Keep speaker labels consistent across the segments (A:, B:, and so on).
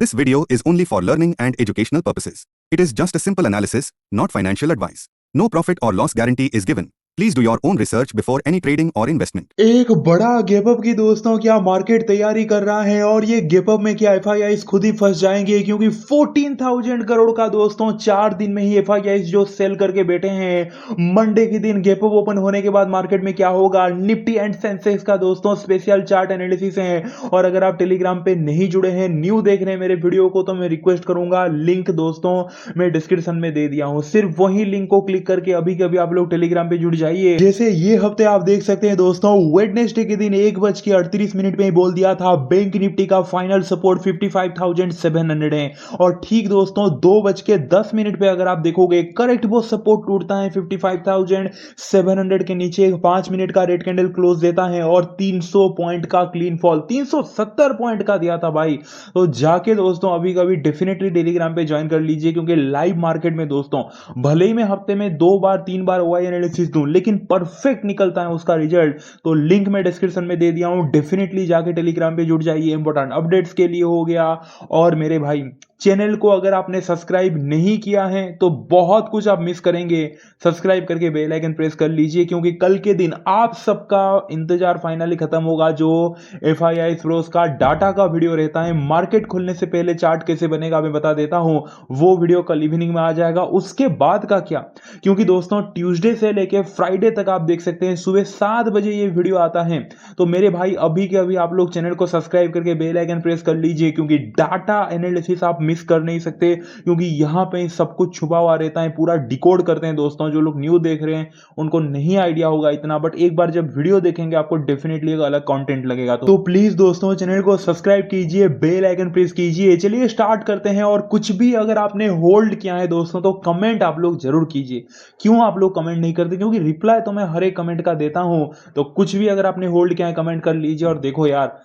A: This video is only for learning and educational purposes. It is just a simple analysis, not financial advice. No profit or loss guarantee is given. Please do your own research before any trading or investment.
B: एक बड़ा gap up की दोस्तों क्या market तैयारी कर रहा है और ये गैप अप में क्या एफआईआईज खुद ही फंस जाएंगे क्योंकि 14,000 करोड़ का दोस्तों 4 दिन में ही एफआईआईज जो सेल करके बैठे हैं। मंडे के दिन गैप अप ओपन होने के बाद मार्केट में क्या होगा, निफ्टी एंड सेंसेक्स का दोस्तों स्पेशल चार्ट एनालिसिस है। और अगर आप टेलीग्राम पे नहीं जुड़े हैं, न्यू देख रहे हैं मेरे वीडियो को, तो मैं रिक्वेस्ट करूंगा, लिंक दोस्तों मैं डिस्क्रिप्शन में दे दिया हूं, सिर्फ वही लिंक को क्लिक करके अभी के अभी आप लोग टेलीग्राम पे जुड़ जाइए। जैसे ये हफ्ते आप देख सकते हैं दोस्तों, वेडनेसडे के दिन 1:38 में ही बोल दिया था बैंक निफ्टी का फाइनल सपोर्ट 55,700 है। और ठीक दोस्तों 2:10 पे अगर आप देखोगे करेक्ट वो सपोर्ट टूटता है 55,700 के नीचे, 5 मिनट का रेड कैंडल क्लोज देता है और 300 पॉइंट का क्लीन फॉल, 370 पॉइंट का दिया था भाई। तो जाके दोस्तों अभी कभी डेफिनेटली टेलीग्राम पे ज्वाइन कर लीजिए, क्योंकि लाइव मार्केट में दोस्तों भले ही मैं हफ्ते में 2 बार 3 बार ओआई एनालिसिस दूं, लेकिन परफेक्ट निकलता है उसका रिजल्ट। तो लिंक मैं डिस्क्रिप्शन में दे दिया हूं, डेफिनेटली जाके टेलीग्राम पे जुड़ जाइए, इंपॉर्टेंट अपडेट्स के लिए हो गया। और मेरे भाई चैनल को अगर आपने सब्सक्राइब नहीं किया है तो बहुत कुछ आप मिस करेंगे। सब्सक्राइब करके बेल आइकन प्रेस कर लीजिए, क्योंकि कल के दिन आप सबका इंतजार फाइनली खत्म होगा। जो एफआईआई फ्लोस का डाटा का वीडियो रहता है, मार्केट खुलने से पहले चार्ट कैसे बनेगा मैं बता देता हूं, वो वीडियो कल इवनिंग में आ जाएगा। उसके बाद का क्या, क्योंकि दोस्तों ट्यूसडे से लेके फ्राइडे तक आप देख सकते हैं सुबह 7 बजे ये वीडियो आता है। तो मेरे भाई अभी के अभी आप लोग चैनल को सब्सक्राइब करके बेल आइकन प्रेस कर लीजिए, क्योंकि डाटा एनालिसिस आप मिस कर नहीं सकते, क्योंकि यहां पे सब कुछ छुपा हुआ रहता है, पूरा डिकोड करते हैं दोस्तों। जो लोग न्यू देख रहे हैं उनको नहीं आइडिया होगा इतना, बट एक बार जब वीडियो देखेंगे आपको डेफिनेटली एक अलग कंटेंट लगेगा। तो प्लीज दोस्तों चैनल को सब्सक्राइब कीजिए, बेल आइकन प्रेस कीजिए। चलिए स्टार्ट करते हैं। और कुछ भी अगर आपने होल्ड किया है दोस्तों तो कमेंट आप लोग जरूर कीजिए। क्यों आप लोग कमेंट नहीं करते, क्योंकि रिप्लाई तो मैं हर एक कमेंट का देता हूं। तो कुछ भी अगर आपने होल्ड किया है कमेंट कर लीजिए। और देखो यार,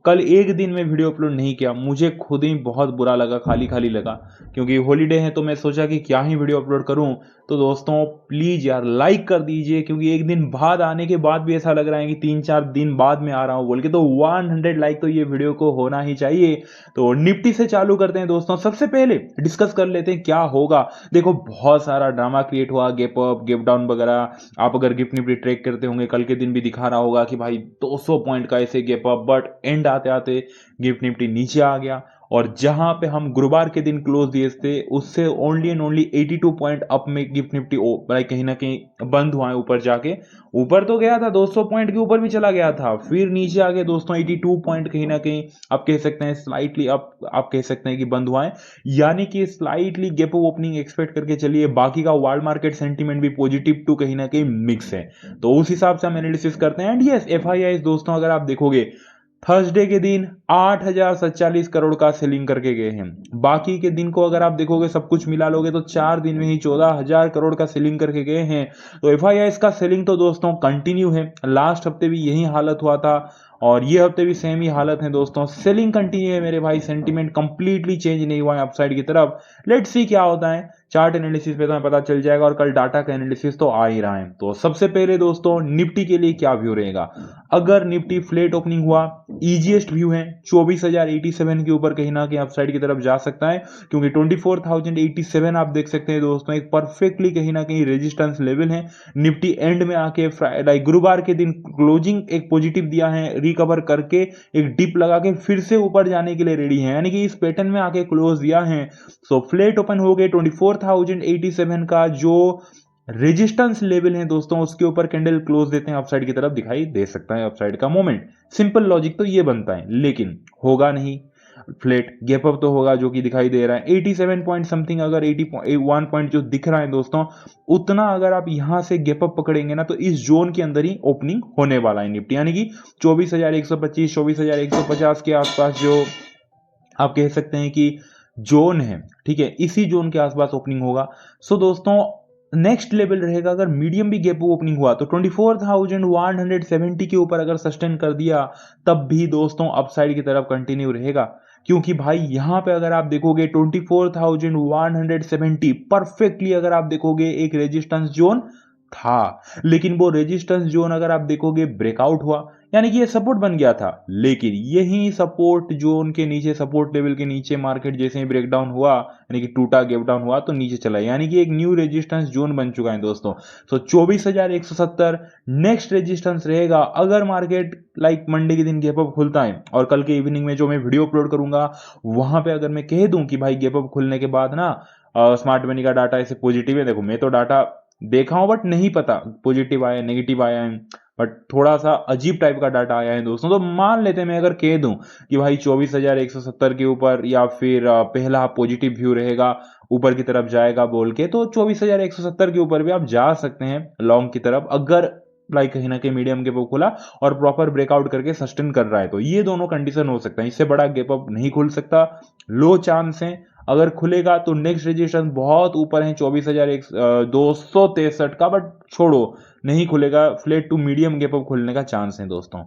B: कल एक दिन में वीडियो अपलोड नहीं किया, मुझे खुद ही बहुत बुरा लगा, खाली खाली लगा, क्योंकि हॉलीडे है। तो मैं सोचा कि क्या ही वीडियो अपलोड करूं। तो दोस्तों प्लीज यार लाइक कर दीजिए, क्योंकि एक दिन बाद आने के बाद भी ऐसा लग रहा है कि 3-4 दिन बाद में आ रहा हूं बोल के। तो 100 लाइक तो ये वीडियो को होना ही चाहिए। तो निफ्टी से चालू करते हैं दोस्तों। सबसे पहले डिस्कस कर लेते हैं क्या होगा। देखो बहुत सारा ड्रामा क्रिएट हुआ, गैप अप गैप डाउन वगैरह। आप अगर गिफ्ट निफ्टी ट्रैक करते होंगे, कल के दिन भी दिखा रहा होगा कि भाई 200 पॉइंट का ऐसे गैप अप, बट एंड आते आते गिफ्ट निफ्टी नीचे आ गया। और जहां पे हम गुरुवार के दिन क्लोज दिए थे, उससे only and only 82 point up में गिफ्ट निफ्टी कहीं ना कहीं बंद हुआ है। ऊपर जाके ऊपर तो गया था, 200 पॉइंट के ऊपर भी चला गया था, फिर नीचे आ गया दोस्तों 82 पॉइंट कहीं ना कहीं आप कह सकते हैं स्लाइटली अप, आप कह सकते हैं कि बंद हुआ है। यानी कि स्लाइटली गैप ओपनिंग एक्सपेक्ट करके चलिए। बाकी का वर्ल्ड मार्केट सेंटीमेंट भी पॉजिटिव टू कहीं ना कहीं मिक्स है, तो उस हिसाब से हम एनालिसिस करते हैं। एंड यस एफआईआई दोस्तों अगर आप देखोगे थर्सडे के दिन 8,047 करोड़ का सेलिंग करके गए हैं। बाकी के दिन को अगर आप देखोगे सब कुछ मिला लोगे तो 4 दिन में ही 14,000 करोड़ का सेलिंग करके गए हैं। तो एफआईआई का सेलिंग तो दोस्तों कंटिन्यू है। लास्ट हफ्ते भी यही हालत हुआ था और ये हफ्ते भी सेम ही हालत है दोस्तों। सेलिंग कंटिन्यू है मेरे भाई, सेंटीमेंट कंप्लीटली चेंज नहीं हुआ है अपसाइड की तरफ। लेट्स सी क्या होता है। चार्ट एनालिसिस पे तो हमें पता चल जाएगा, और कल डाटा का एनालिसिस तो आ ही रहा है। तो सबसे पहले दोस्तों निफ्टी के लिए क्या व्यू रहेगा। अगर निफ्टी फ्लैट ओपनिंग हुआ, इजीएस्ट व्यू है 24,087 के ऊपर कहीं ना कहीं अपसाइड की तरफ जा सकता है, क्योंकि 24,087 आप देख सकते हैं दोस्तों एक परफेक्टली कहीं ना कहीं रेजिस्टेंस लेवल है। निफ्टी एंड में आके फ्राइडे गुरुवार के दिन क्लोजिंग एक पॉजिटिव दिया है, रिकवर करके एक डिप लगा के फिर से ऊपर जाने के लिए रेडी है, यानी कि इस पैटर्न में आके क्लोज दिया है। सो फ्लैट ओपन हो गए 24,087 का जो रेजिस्टेंस लेवल है दोस्तों, उसके ऊपर कैंडल क्लोज देते हैं अपसाइड की तरफ, दिखाई दे सकता है अपसाइड का मोमेंट। सिंपल लॉजिक तो ये बनता है, लेकिन होगा नहीं। फ्लैट गैप अप तो होगा जो कि दिखाई दे रहा है 87 पॉइंट समथिंग। अगर 81 पॉइंट जो दिख रहा है दोस्तों, उतना अगर आप यहां से गैप अप पकड़ेंगे ना तो इस जोन के अंदर ही ओपनिंग होने वाला है निफ्टी, यानी कि 24,125 24,150 के आसपास जो आप कह सकते हैं कि जोन है, ठीक है, इसी जोन के आसपास ओपनिंग होगा। सो दोस्तों नेक्स्ट लेवल रहेगा अगर मीडियम भी गैप ओपनिंग हुआ तो 24,170 के ऊपर अगर सस्टेन कर दिया, तब भी दोस्तों अपसाइड की तरफ कंटिन्यू रहेगा। क्योंकि भाई यहां पे अगर आप देखोगे 24,170 परफेक्टली अगर आप देखोगे एक रेजिस्टेंस जोन था, लेकिन वो रेजिस्टेंस जोन अगर आप देखोगे ब्रेकआउट हुआ, यानी कि ये सपोर्ट बन गया था, लेकिन यही सपोर्ट जोन के नीचे, सपोर्ट लेवल के नीचे मार्केट जैसे ही ब्रेकडाउन हुआ, यानी कि टूटा, गैप डाउन हुआ, तो नीचे चला, यानी कि एक न्यू रेजिस्टेंस जोन बन चुका है दोस्तों। सो 24,170 नेक्स्ट रेजिस्टेंस रहेगा अगर मार्केट लाइक मंडे के दिन गैप अप खुलता है, और कल के इवनिंग में जो मैं वीडियो अपलोड करूंगा वहां पे अगर मैं कह दूं कि भाई गैप अप खुलने के बाद ना स्मार्ट मनी का डाटा ऐसे पॉजिटिव है, देखो मैं तो डाटा देखा हूं बट नहीं पता पॉजिटिव आया नेगेटिव आया है, बट थोड़ा सा अजीब टाइप का डाटा आया है दोस्तों। तो मान लेते हैं मैं अगर कह दूं कि भाई 24,170 के ऊपर या फिर पहला पॉजिटिव व्यू रहेगा, ऊपर की तरफ जाएगा बोल के, तो 24,170 के ऊपर भी आप जा सकते हैं लॉन्ग की तरफ, अगर लाइक कहीं ना कहीं मीडियम गैप अप खुला और प्रॉपर ब्रेकआउट करके सस्टेन कर रहा है, तो ये दोनों कंडीशन हो सकता है। इससे बड़ा गैप अप नहीं खुल सकता, लो चांस है। अगर खुलेगा तो नेक्स्ट रजिस्ट्रेशन बहुत ऊपर है 24,263 का, बट छोड़ो नहीं खुलेगा, flat to medium gap up खुलने का चांस है दोस्तों।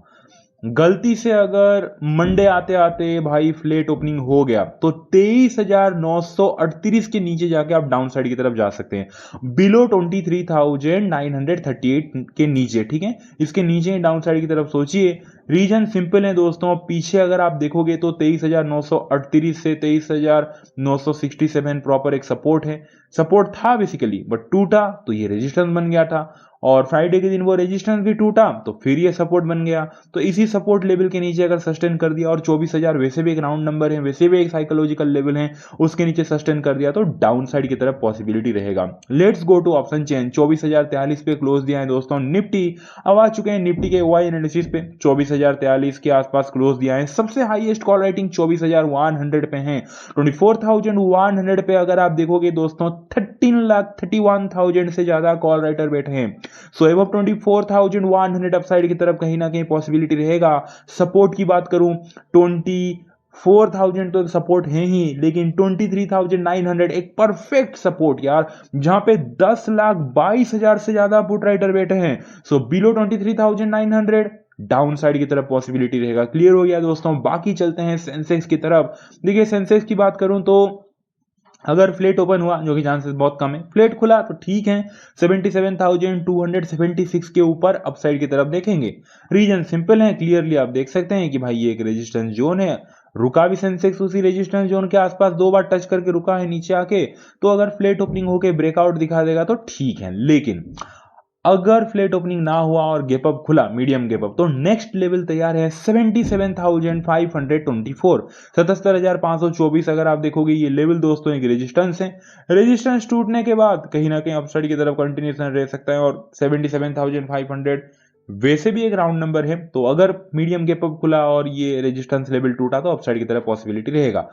B: गलती से अगर मंडे आते आते भाई फ्लैट ओपनिंग हो गया तो 23,938 के नीचे जाके आप डाउन साइड की तरफ जा सकते हैं, बिलो 23,938 के नीचे, ठीक है, इसके नीचे डाउन साइड की तरफ सोचिए। रीजन सिंपल है दोस्तों, पीछे अगर आप देखोगे तो 23,938 से 23,967 प्रॉपर एक सपोर्ट है, सपोर्ट था बेसिकली, बट टूटा तो ये रेजिस्टेंस बन गया था, और फ्राइडे के दिन वो रेजिस्टेंस भी टूटा तो फिर ये सपोर्ट बन गया। तो इसी सपोर्ट लेवल के नीचे अगर सस्टेन कर दिया, और 24,000 वैसे भी एक राउंड नंबर है, वैसे भी एक साइकोलॉजिकल लेवल है, उसके नीचे सस्टेन कर दिया तो डाउन साइड की तरफ पॉसिबिलिटी रहेगा। Let's go to option chain. 24,043 पे क्लोज दिया है दोस्तों। निफ्टी अब आ चुके हैं निफ्टी के वाई एनालिसिस पे, 24,043 के आसपास क्लोज दिया है। सबसे हाईएस्ट कॉल राइटिंग 24,100 पे है। 24,100 पे अगर आप देखोगे दोस्तों 13,31,000 से ज्यादा कॉल राइटर बैठे हैं। सो एबव 24,100 अपसाइड की तरफ कहीं ना कहीं पॉसिबिलिटी रहेगा। सपोर्ट की बात करूं 24,000 तो सपोर्ट है ही, लेकिन 23,900 एक परफेक्ट सपोर्ट यार, जहां पे 10,22,000 से ज्यादा पुट राइटर बैठे हैं। सो बिलो 23,900 डाउन साइड की तरफ पॉसिबिलिटी रहेगा। क्लियर हो गया दोस्तों। बाकी चलते हैं सेंसेक्स की तरफ। देखिए सेंसेक्स की बात करूं तो अगर फ्लैट ओपन हुआ, जो कि चांसेस बहुत कम है, फ्लैट खुला तो ठीक है, 77,276 के ऊपर अपसाइड की तरफ देखेंगे। रीजन सिंपल है, क्लियरली आप देख सकते हैं कि भाई ये एक रेजिस्टेंस जोन है, रुका भी सेंसेक्स उसी रेजिस्टेंस जोन के आसपास 2 बार टच करके रुका है नीचे आके। तो अगर फ्लैट ओपनिंग होके ब्रेकआउट दिखा देगा तो ठीक है, लेकिन अगर फ्लैट ओपनिंग ना हुआ और गैप अप खुला, मीडियम गैप अप, तो नेक्स्ट लेवल तैयार है 77,524, 77,524। अगर आप देखोगे ये लेवल दोस्तों एक रेजिस्टेंस है, रेजिस्टेंस टूटने के बाद कहीं ना कहीं अपसाइड की तरफ कंटिन्यूएशन रह सकता है, और 77,500 वैसे भी एक राउंड नंबर है। तो अगर मीडियम गैप अप खुला और ये रेजिस्टेंस लेवल टूटा तो अपसाइड की तरफ पॉसिबिलिटी रहेगा।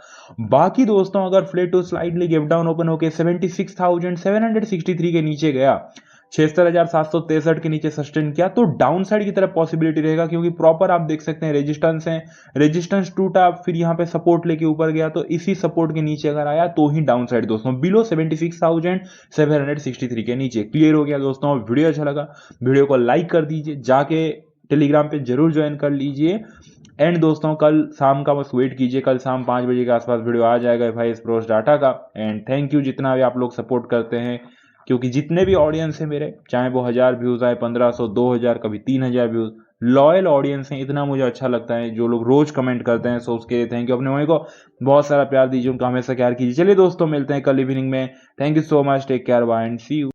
B: बाकी दोस्तों अगर flat to slightly gap down open होकर 76,763 के नीचे गया, 76,763 के नीचे सस्टेन किया, तो डाउन साइड की तरफ पॉसिबिलिटी रहेगा, क्योंकि प्रॉपर आप देख सकते हैं रेजिस्टेंस है, रेजिस्टेंस टूटा फिर यहां पे सपोर्ट लेके ऊपर गया, तो इसी सपोर्ट के नीचे अगर आया तो ही डाउन साइड दोस्तों, बिलो 76,763 के नीचे। क्लियर हो गया दोस्तों। वीडियो अच्छा लगा, वीडियो को लाइक कर दीजिए, जाके टेलीग्राम पे जरूर ज्वाइन कर लीजिए। एंड दोस्तों कल शाम का बस वेट कीजिए, कल शाम 5 बजे के आसपास वीडियो आ जाएगा FIS प्रोस डाटा का। एंड थैंक यू जितना भी आप लोग सपोर्ट करते हैं, क्योंकि जितने भी ऑडियंस है मेरे, चाहे वो 1000 व्यूज आए, 1500, 2000, कभी 3000 व्यूज, लॉयल ऑडियंस है, इतना मुझे अच्छा लगता है। जो लोग रोज कमेंट करते हैं, सो उसके लिए थैंक यू। अपने भाई को बहुत सारा प्यार दीजिए, उनका हमेशा केयर कीजिए। चलिए दोस्तों मिलते हैं कल इवनिंग में। Thank you so much, take care, bye and see you.